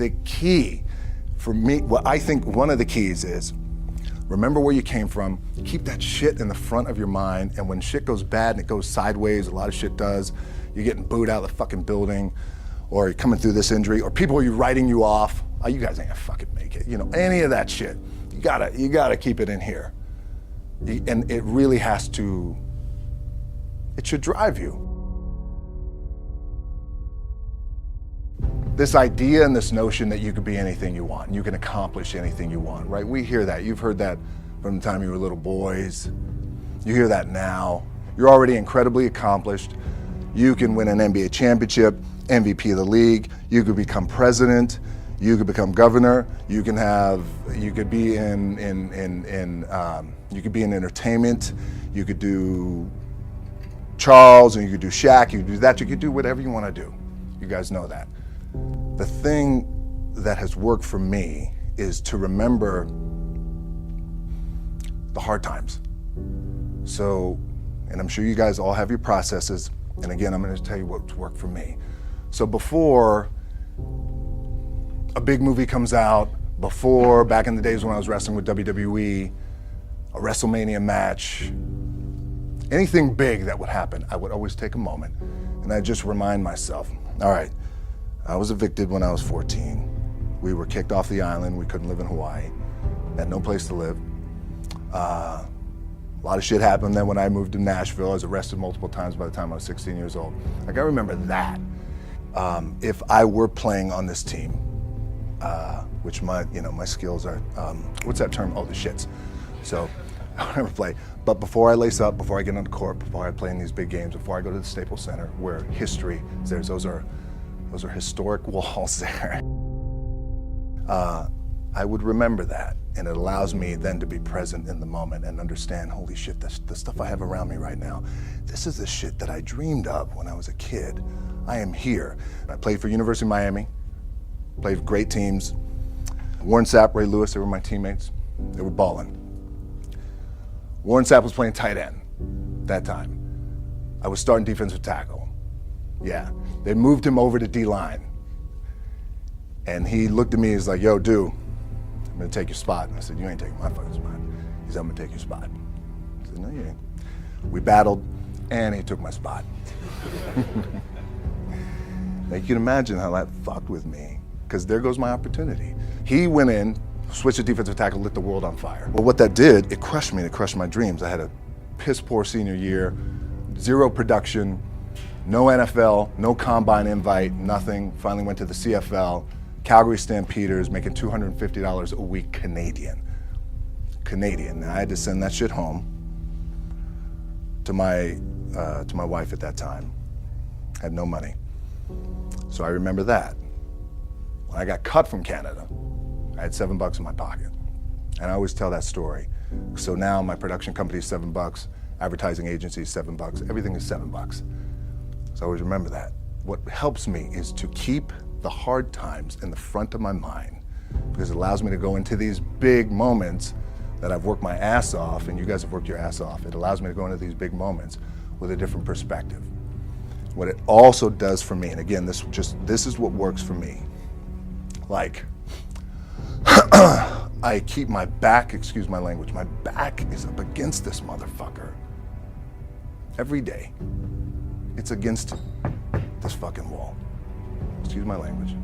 the key for me, what I think one of the keys is, remember where you came from, keep that shit in the front of your mind, and when shit goes bad and it goes sideways, a lot of shit does, you're getting booed out of the fucking building, or you're coming through this injury, or people are writing you off, oh, you guys ain't gonna fucking make it, any of that shit. You gotta keep it in here. And it really has to, it should drive you. This idea and this notion that you could be anything you want, you can accomplish anything you want, right? We hear that. You've heard that from the time you were little boys. You hear that now. You're already incredibly accomplished. You can win an NBA championship, MVP of the league. You could become president. You could become governor. You could be in entertainment. You could do Charles, and you could do Shaq. You could do that. You could do whatever you want to do. You guys know that. The thing that has worked for me is to remember the hard times. So, and I'm sure you guys all have your processes, and again, I'm going to tell you what's worked for me. So before a big movie comes out, before, back in the days when I was wrestling with WWE, a WrestleMania match, anything big that would happen, I would always take a moment, and I'd just remind myself, all right, I was evicted when I was 14. We were kicked off the island. We couldn't live in Hawaii. Had no place to live. A lot of shit happened. Then when I moved to Nashville, I was arrested multiple times by the time I was 16 years old. Like, I remember that. If I were playing on this team, which my skills are, what's that term? Oh, the shits. So I would never play. But before I lace up, before I get on the court, before I play in these big games, before I go to the Staples Center, where history is there, those are historic walls there. I would remember that, and it allows me then to be present in the moment and understand, holy shit, the stuff I have around me right now, this is the shit that I dreamed of when I was a kid. I am here. I played for University of Miami, played for great teams. Warren Sapp, Ray Lewis, they were my teammates. They were balling. Warren Sapp was playing tight end that time. I was starting defensive tackle. Yeah. They moved him over to D-line. And he looked at me, he's like, yo, dude, I'm gonna take your spot. And I said, you ain't taking my fucking spot. He said, I'm gonna take your spot. I said, no, you ain't. We battled, and he took my spot. Now you can imagine how that fucked with me, because there goes my opportunity. He went in, switched to defensive tackle, lit the world on fire. Well, what that did, it crushed me, it crushed my dreams. I had a piss poor senior year, zero production, no NFL, no combine invite, nothing. Finally went to the CFL, Calgary Stampeders, making $250 a week Canadian. Now I had to send that shit home to my wife at that time. Had no money. So I remember that. When I got cut from Canada, I had $7 in my pocket. And I always tell that story. So now my production company is $7, advertising agency is $7, everything is $7. So I always remember that. What helps me is to keep the hard times in the front of my mind, because it allows me to go into these big moments that I've worked my ass off, and you guys have worked your ass off. It allows me to go into these big moments with a different perspective. What it also does for me, and again, this is what works for me. Like, I keep my back, excuse my language, my back is up against this motherfucker. Every day. It's against this fucking wall. Excuse my language.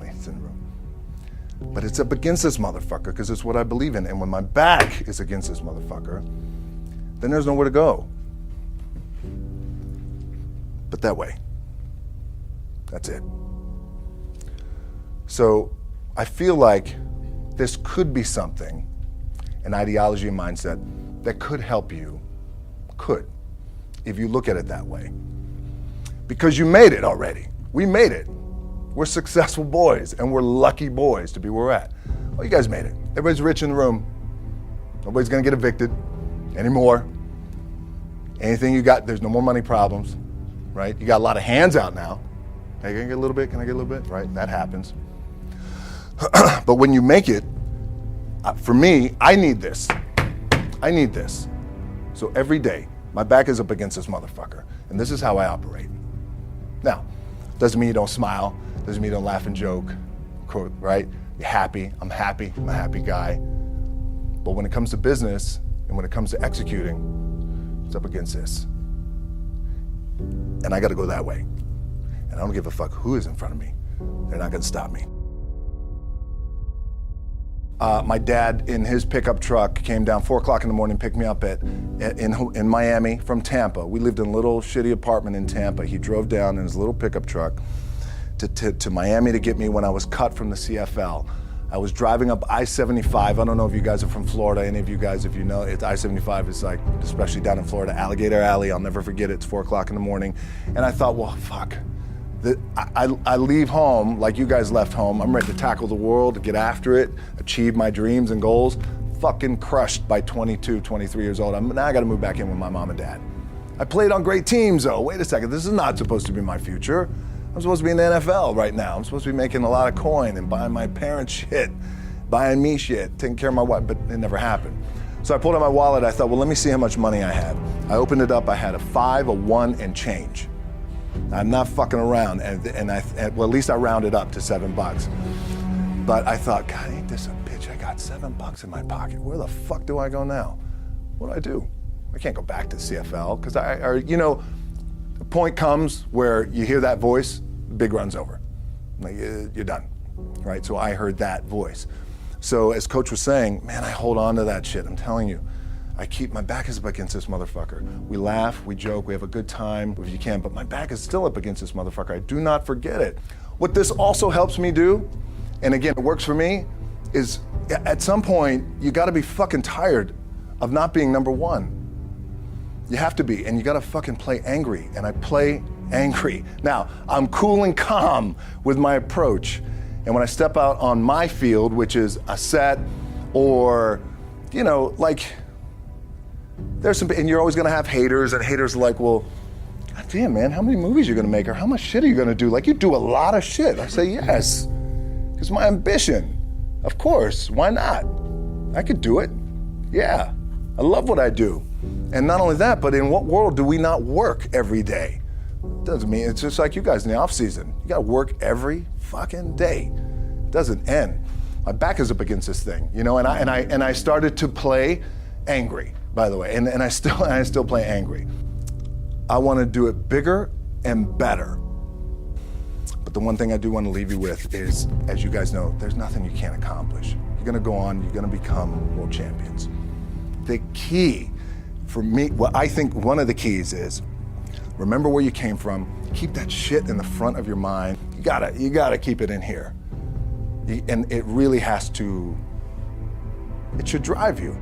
It's in the room. But it's up against this motherfucker because it's what I believe in. And when my back is against this motherfucker, then there's nowhere to go. But that way. That's it. So I feel like this could be something, an ideology and mindset that could help you, if you look at it that way. Because you made it already. We made it. We're successful boys, and we're lucky boys to be where we're at. Well, you guys made it. Everybody's rich in the room. Nobody's gonna get evicted anymore. Anything you got, there's no more money problems, right? You got a lot of hands out now. Hey, can I get a little bit? Can I get a little bit? Right, that happens. But when you make it, for me, I need this. I need this. So every day, my back is up against this motherfucker, and this is how I operate. Now, doesn't mean you don't smile, doesn't mean you don't laugh and joke, quote, right? You're happy, I'm a happy guy. But when it comes to business and when it comes to executing, it's up against this. And I gotta go that way. And I don't give a fuck who is in front of me. They're not gonna stop me. My dad, in his pickup truck, came down 4 o'clock in the morning, picked me up in Miami from Tampa. We lived in a little shitty apartment in Tampa. He drove down in his little pickup truck to Miami to get me when I was cut from the CFL. I was driving up I-75. I don't know if you guys are from Florida, any of you guys, if you know, it's I-75 is like, especially down in Florida, Alligator Alley. I'll never forget it. It's 4 o'clock in the morning. And I thought, well, fuck. I leave home like you guys left home. I'm ready to tackle the world, to get after it, achieve my dreams and goals. Fucking crushed by 22, 23 years old. Now I gotta move back in with my mom and dad. I played on great teams though. Wait a second, this is not supposed to be my future. I'm supposed to be in the NFL right now. I'm supposed to be making a lot of coin and buying my parents shit, buying me shit, taking care of my wife, but it never happened. So I pulled out my wallet, I thought, well, let me see how much money I had. I opened it up, I had a 5, a 1, and change. I'm not fucking around, well, at least I rounded up to $7. But I thought, God, ain't this a bitch? I got $7 in my pocket. Where the fuck do I go now? What do I do? I can't go back to CFL, because the point comes where you hear that voice, the big run's over. Like, you're done, right? So I heard that voice. So as Coach was saying, man, I hold on to that shit, I'm telling you. My back is up against this motherfucker. We laugh, we joke, we have a good time if you can, but my back is still up against this motherfucker. I do not forget it. What this also helps me do, and again, it works for me, is at some point, you gotta be fucking tired of not being number one. You have to be, and you gotta fucking play angry, and I play angry. Now, I'm cool and calm with my approach, and when I step out on my field, which is a set, or, there's some, and you're always gonna have haters, and haters are like, well, God damn, man, how many movies are you gonna make, or how much shit are you gonna do? Like, you do a lot of shit. I say, yes, it's my ambition. Of course, why not? I could do it. Yeah, I love what I do. And not only that, but in what world do we not work every day? Doesn't mean, it's just like you guys in the off season. You gotta work every fucking day. It doesn't end. My back is up against this thing, and I started to play angry, by the way, and I still play angry. I want to do it bigger and better. But the one thing I do want to leave you with is, as you guys know, there's nothing you can't accomplish. You're gonna go on, you're gonna become world champions. The key for me, I think one of the keys is, remember where you came from, keep that shit in the front of your mind. You gotta keep it in here. And it really it should drive you.